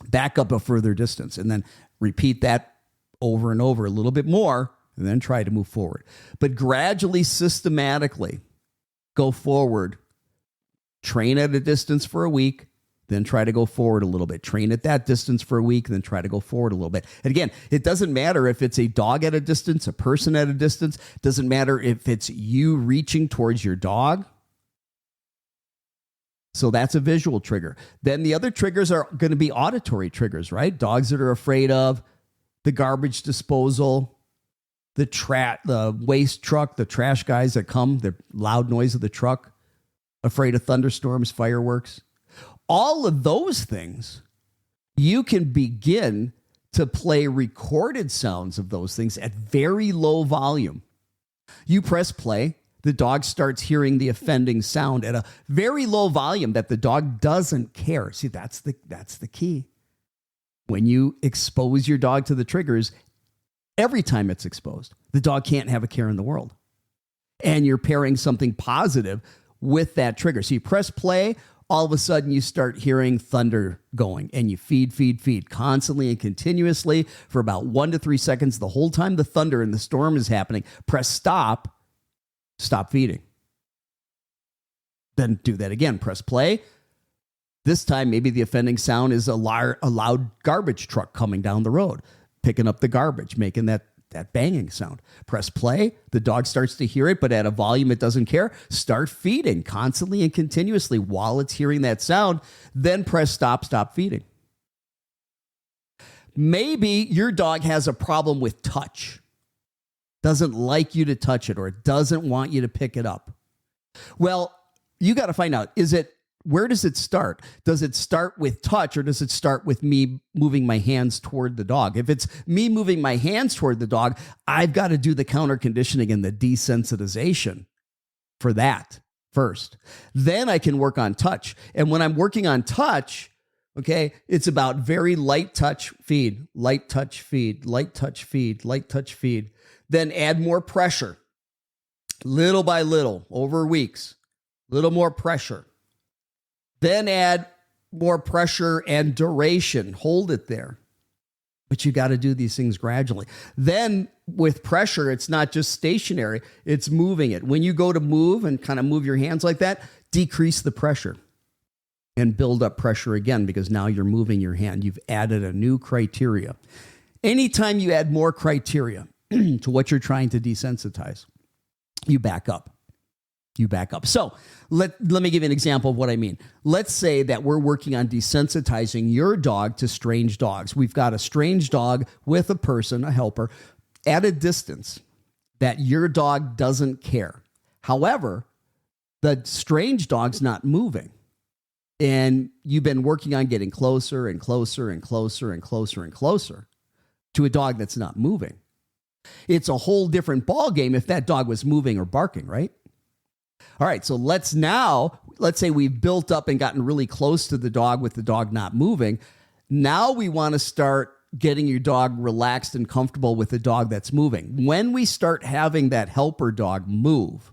Back up a further distance, and then repeat that over and over a little bit more, and then try to move forward. But gradually, systematically, go forward. Train at a distance for a week. Then try to go forward a little bit. Train at that distance for a week, then try to go forward a little bit. And again, it doesn't matter if it's a dog at a distance, a person at a distance. It doesn't matter if it's you reaching towards your dog. So that's a visual trigger. Then the other triggers are going to be auditory triggers, right? Dogs that are afraid of the garbage disposal, the waste truck, the trash guys that come, the loud noise of the truck, afraid of thunderstorms, fireworks. All of those things, you can begin to play recorded sounds of those things at very low volume. You press play, the dog starts hearing the offending sound at a very low volume that the dog doesn't care. See, that's the key. When you expose your dog to the triggers, every time it's exposed, the dog can't have a care in the world. And you're pairing something positive with that trigger. So you press play, all of a sudden you start hearing thunder going, and you feed constantly and continuously for about 1 to 3 seconds. The whole time the thunder and the storm is happening, press stop feeding. Then do that again, press play. This time, maybe the offending sound is a loud garbage truck coming down the road, picking up the garbage, making that banging sound. Press play. The dog starts to hear it, but at a volume it doesn't care. Start feeding constantly and continuously while it's hearing that sound. Then press stop feeding. Maybe your dog has a problem with touch. Doesn't like you to touch it, or doesn't want you to pick it up. Well, you got to find out, where does it start? Does it start with touch, or does it start with me moving my hands toward the dog? If it's me moving my hands toward the dog, I've got to do the counter conditioning and the desensitization for that first. Then I can work on touch. And when I'm working on touch, okay, it's about very light touch feed, light touch feed, light touch feed, light touch feed. Then add more pressure, little by little, over weeks, little more pressure. Then add more pressure and duration. Hold it there. But you got to do these things gradually. Then with pressure, it's not just stationary, it's moving it. When you go to move and kind of move your hands like that, decrease the pressure and build up pressure again, because now you're moving your hand. You've added a new criteria. Anytime you add more criteria to what you're trying to desensitize, you back up. So let me give you an example of what I mean. Let's say that we're working on desensitizing your dog to strange dogs. We've got a strange dog with a person, a helper, at a distance that your dog doesn't care. However, the strange dog's not moving. And you've been working on getting closer and closer and closer and closer and closer to a dog that's not moving. It's a whole different ballgame if that dog was moving or barking, right? All right, so let's say we've built up and gotten really close to the dog with the dog not moving. Now we want to start getting your dog relaxed and comfortable with the dog that's moving. When we start having that helper dog move,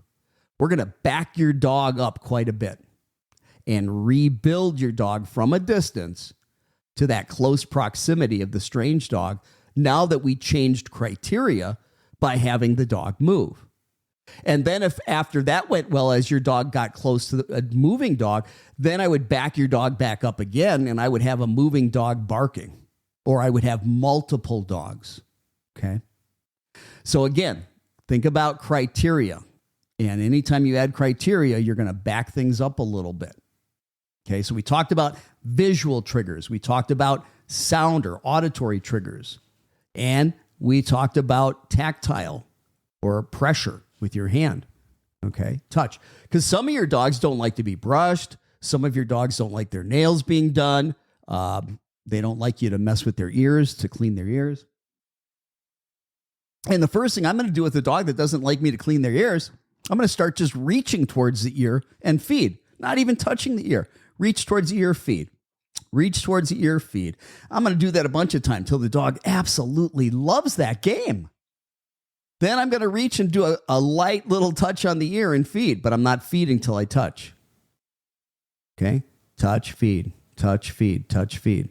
we're going to back your dog up quite a bit and rebuild your dog from a distance to that close proximity of the strange dog, now that we changed criteria by having the dog move. And then if after that went well, as your dog got close to a moving dog, then I would back your dog back up again, and I would have a moving dog barking, or I would have multiple dogs. Okay. So again, think about criteria. And anytime you add criteria, you're going to back things up a little bit. Okay. So we talked about visual triggers. We talked about sound or auditory triggers. And we talked about tactile or pressure with your hand. Okay. Touch. Because some of your dogs don't like to be brushed. Some of your dogs don't like their nails being done. They don't like you to mess with their ears, to clean their ears. And the first thing I'm going to do with a dog that doesn't like me to clean their ears, I'm going to start just reaching towards the ear and feed. Not even touching the ear. Reach towards the ear, feed. Reach towards the ear, feed. I'm going to do that a bunch of times until the dog absolutely loves that game. Then I'm going to reach and do a light little touch on the ear and feed, but I'm not feeding till I touch. Okay? Touch, feed, touch, feed, touch, feed.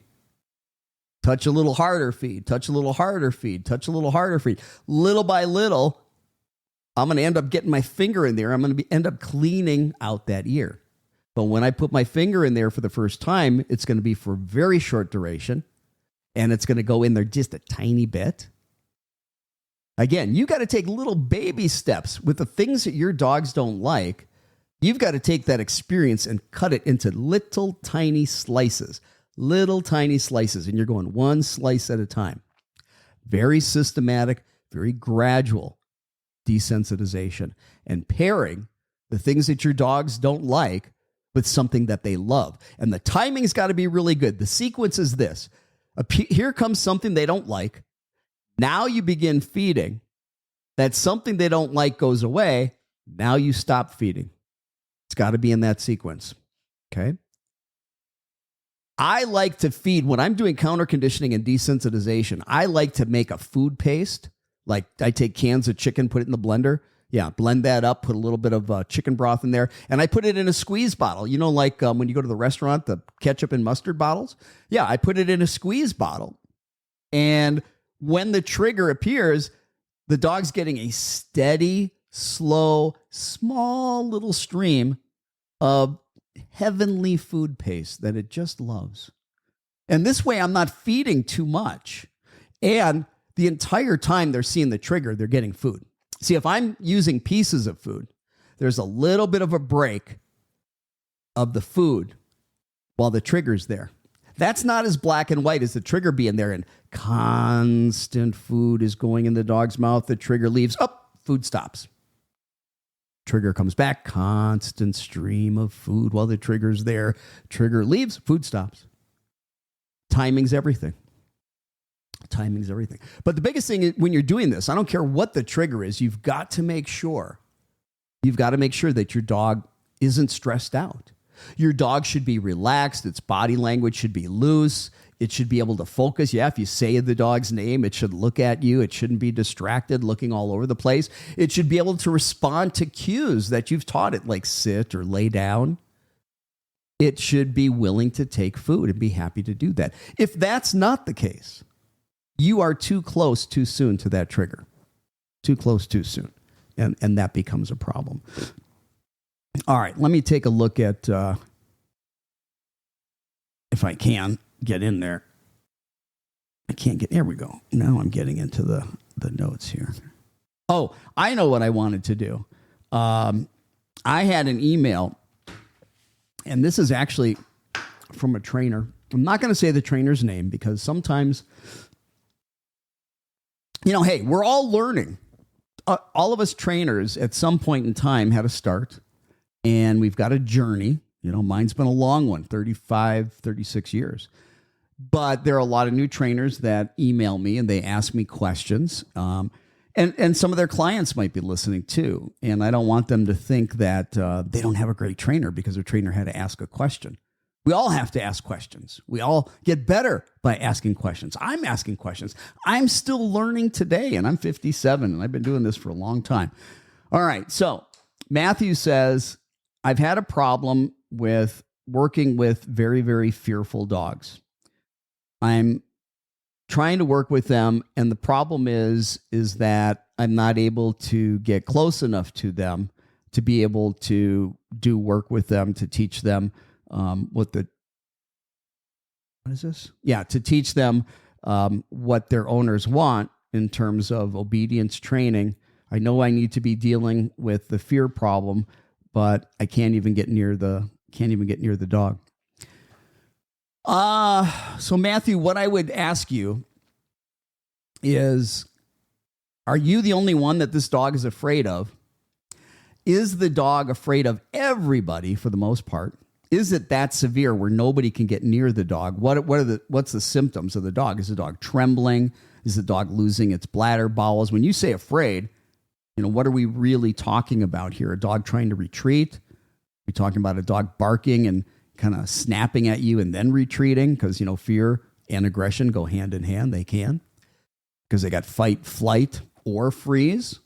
Touch a little harder, feed, touch a little harder, feed, touch a little harder, feed. Little by little, I'm going to end up getting my finger in there. I'm going to end up cleaning out that ear. But when I put my finger in there for the first time, it's going to be for a very short duration, and it's going to go in there just a tiny bit. Again, you got to take little baby steps with the things that your dogs don't like. You've got to take that experience and cut it into little tiny slices, and you're going one slice at a time. Very systematic, very gradual desensitization, and pairing the things that your dogs don't like with something that they love. And the timing's got to be really good. The sequence is this. Here comes something they don't like. Now you begin feeding. That something they don't like goes away. Now you stop feeding. It's got to be in that sequence. Okay. I like to feed when I'm doing counter conditioning and desensitization. I like to make a food paste. Like I take cans of chicken, put it in the blender. Yeah, blend that up, put a little bit of chicken broth in there, and I put it in a squeeze bottle. You know, like when you go to the restaurant, the ketchup and mustard bottles? Yeah, I put it in a squeeze bottle. And when the trigger appears, the dog's getting a steady, slow, small little stream of heavenly food paste that it just loves. And this way, I'm not feeding too much. And the entire time they're seeing the trigger, they're getting food. See, if I'm using pieces of food, there's a little bit of a break of the food while the trigger's there. That's not as black and white as the trigger being there and constant food is going in the dog's mouth. The trigger leaves, food stops. Trigger comes back, constant stream of food while the trigger's there. Trigger leaves, food stops. Timing's everything. Timing's everything. But the biggest thing is when you're doing this, I don't care what the trigger is, you've got to make sure that your dog isn't stressed out. Your dog should be relaxed. Its body language should be loose. It should be able to focus. Yeah, if you say the dog's name, it should look at you. It shouldn't be distracted, looking all over the place. It should be able to respond to cues that you've taught it, like sit or lay down. It should be willing to take food and be happy to do that. If that's not the case, you are too close too soon to that trigger. Too close too soon. And that becomes a problem. All right, let me take a look at, if I can get in there. I can't get, there we go. Now I'm getting into the notes here. Oh, I know what I wanted to do. I had an email, and this is actually from a trainer. I'm not going to say the trainer's name because sometimes, hey, we're all learning. All of us trainers at some point in time had a start, and we've got a journey. Mine's been a long one, 35, 36 years. But there are a lot of new trainers that email me and they ask me questions. And some of their clients might be listening too. And I don't want them to think that they don't have a great trainer because their trainer had to ask a question. We all have to ask questions. We all get better by asking questions. I'm asking questions. I'm still learning today, and I'm 57, and I've been doing this for a long time. All right, so Matthew says, I've had a problem with working with very, very fearful dogs. I'm trying to work with them, and the problem is that I'm not able to get close enough to them to be able to do work with them, to teach them to teach them what their owners want in terms of obedience training. I know I need to be dealing with the fear problem, but I can't even get near the dog. So Matthew, what I would ask you is, are you the only one that this dog is afraid of? Is the dog afraid of everybody for the most part? Is it that severe where nobody can get near the dog? What's the symptoms of the dog? Is the dog trembling? Is the dog losing its bladder, bowels? When you say afraid, what are we really talking about here? A dog trying to retreat? We're talking about a dog barking and kind of snapping at you and then retreating because, fear and aggression go hand in hand. They can because they got fight, flight, or freeze.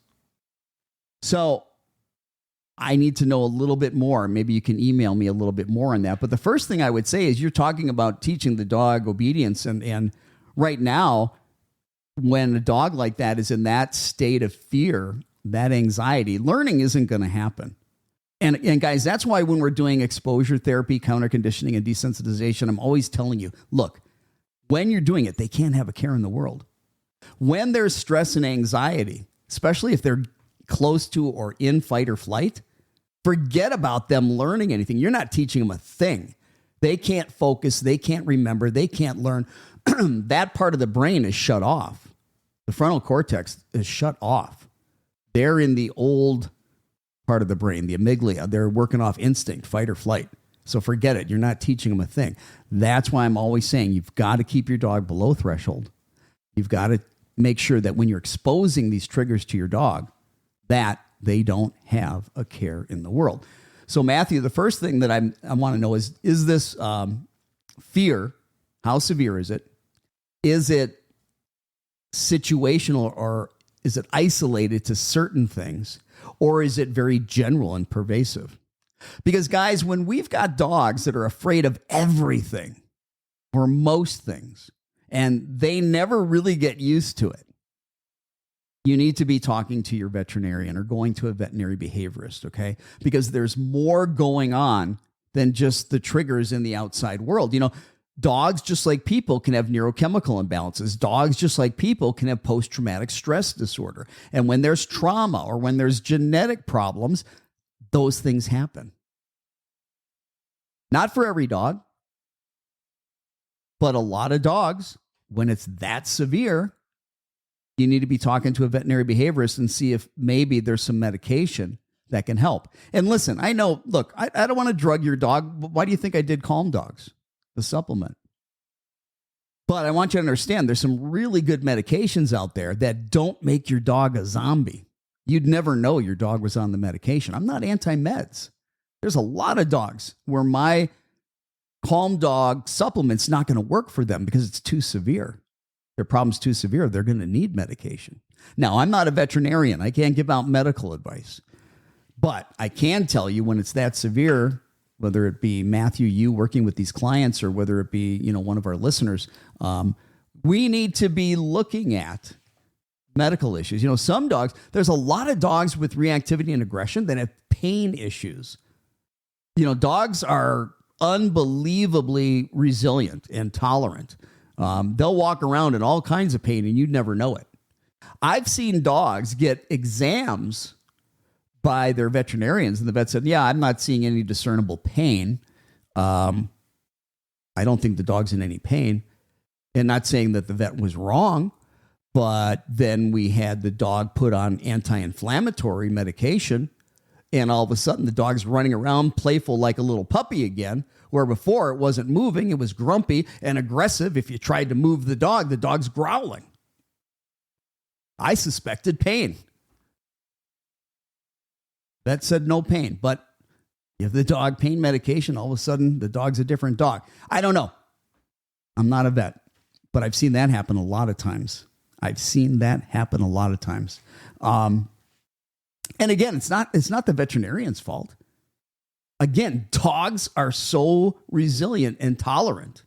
So I need to know a little bit more. Maybe you can email me a little bit more on that. But the first thing I would say is you're talking about teaching the dog obedience. And right now, when a dog like that is in that state of fear, that anxiety, learning isn't going to happen. And guys, that's why when we're doing exposure therapy, counter conditioning, and desensitization, I'm always telling you, look, when you're doing it, they can't have a care in the world. When there's stress and anxiety, especially if they're close to or in fight or flight, forget about them learning anything. You're not teaching them a thing. They can't focus. They can't remember. They can't learn. That part of the brain is shut off. The frontal cortex is shut off. They're in the old part of the brain, the amygdala. They're working off instinct, fight or flight. So forget it. You're not teaching them a thing. That's why I'm always saying you've got to keep your dog below threshold. You've got to make sure that when you're exposing these triggers to your dog, that they don't have a care in the world. So Matthew, the first thing that I want to know is this fear, how severe is it? Is it situational, or is it isolated to certain things? Or is it very general and pervasive? Because guys, when we've got dogs that are afraid of everything or most things, and they never really get used to it, you need to be talking to your veterinarian or going to a veterinary behaviorist, okay? Because there's more going on than just the triggers in the outside world. You know, dogs, just like people, can have neurochemical imbalances. Dogs, just like people, can have post-traumatic stress disorder. And when there's trauma or when there's genetic problems, those things happen. Not for every dog, but a lot of dogs, when it's that severe, you need to be talking to a veterinary behaviorist and see if maybe there's some medication that can help. And listen, I know, look, I don't want to drug your dog. Why do you think I did Calm Dogs, the supplement? But I want you to understand there's some really good medications out there that don't make your dog a zombie. You'd never know your dog was on the medication. I'm not anti-meds. There's a lot of dogs where my Calm Dog supplement's not going to work for them because it's too severe. Their problem's too severe. They're going to need medication. Now, I'm not a veterinarian. I can't give out medical advice. But I can tell you when it's that severe, whether it be Matthew, you working with these clients, or whether it be, you know, one of our listeners, we need to be looking at medical issues. You know, some dogs, there's a lot of dogs with reactivity and aggression that have pain issues. You know, dogs are unbelievably resilient and tolerant. They'll walk around in all kinds of pain and you'd never know it. I've seen dogs get exams by their veterinarians, and the vet said, yeah, I'm not seeing any discernible pain. I don't think the dog's in any pain. And not saying that the vet was wrong, but then we had the dog put on anti-inflammatory medication, and all of a sudden the dog's running around playful like a little puppy again, where before it wasn't moving, it was grumpy and aggressive. If you tried to move the dog's growling. I suspected pain. Vet said no pain, but give the dog pain medication, all of a sudden the dog's a different dog. I don't know. I'm not a vet, but I've seen that happen a lot of times. And again, it's not the veterinarian's fault. Again, dogs are so resilient and tolerant.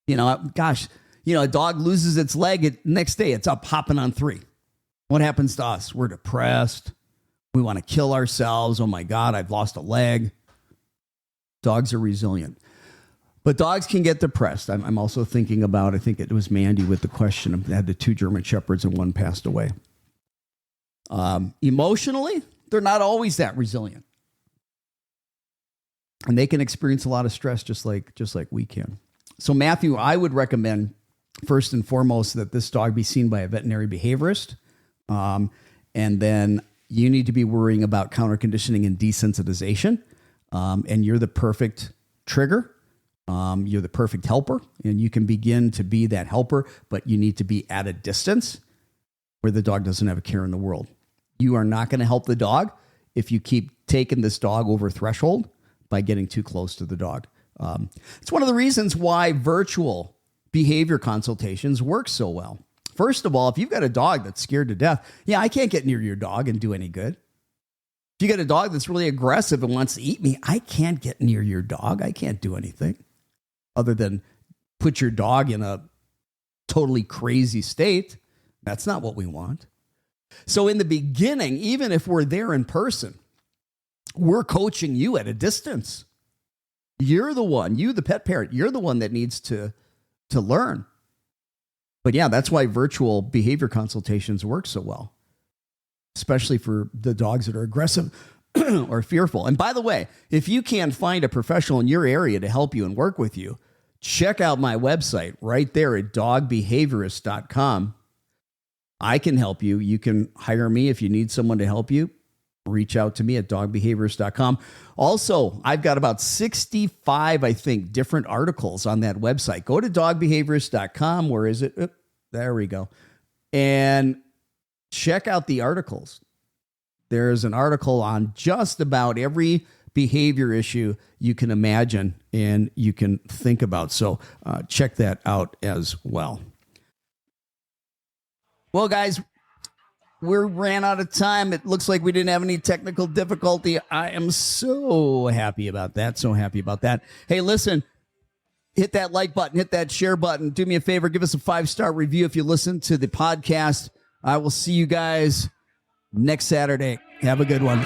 You know, gosh, you know, a dog loses its leg, next day it's up hopping on 3. What happens to us? We're depressed. We want to kill ourselves. Oh my God, I've lost a leg. Dogs are resilient. But dogs can get depressed. I'm also thinking about, I think it was Mandy with the question of, had the 2 German Shepherds and one passed away. Emotionally, they're not always that resilient. And they can experience a lot of stress just like we can. So Matthew, I would recommend first and foremost that this dog be seen by a veterinary behaviorist. And then you need to be worrying about counter conditioning and desensitization. And you're the perfect trigger. You're the perfect helper, and you can begin to be that helper, but you need to be at a distance where the dog doesn't have a care in the world. You are not going to help the dog if you keep taking this dog over threshold by getting too close to the dog. It's one of the reasons why virtual behavior consultations work so well. First of all, if you've got a dog that's scared to death, yeah, I can't get near your dog and do any good. If you got a dog that's really aggressive and wants to eat me, I can't get near your dog. I can't do anything other than put your dog in a totally crazy state. That's not what we want. So in the beginning, even if we're there in person, we're coaching you at a distance. You're the one, you, the pet parent, you're the one that needs to learn. But yeah, that's why virtual behavior consultations work so well, especially for the dogs that are aggressive or fearful. And by the way, if you can't find a professional in your area to help you and work with you, check out my website right there at dogbehaviorist.com. I can help you. You can hire me if you need someone to help you. reach out to me at dogbehaviorist.com. Also, I've got about 65, I think, different articles on that website. Go to dogbehaviorist.com. Where is it? Oop, there we go. And check out the articles. There's an article on just about every behavior issue you can imagine and you can think about. So check that out as well. Well, guys, we ran out of time. It looks like we didn't have any technical difficulty. I am so happy about that. So happy about that. Hey, listen, hit that like button, hit that share button. Do me a favor, give us a 5-star review if you listen to the podcast. I will see you guys next Saturday. Have a good one.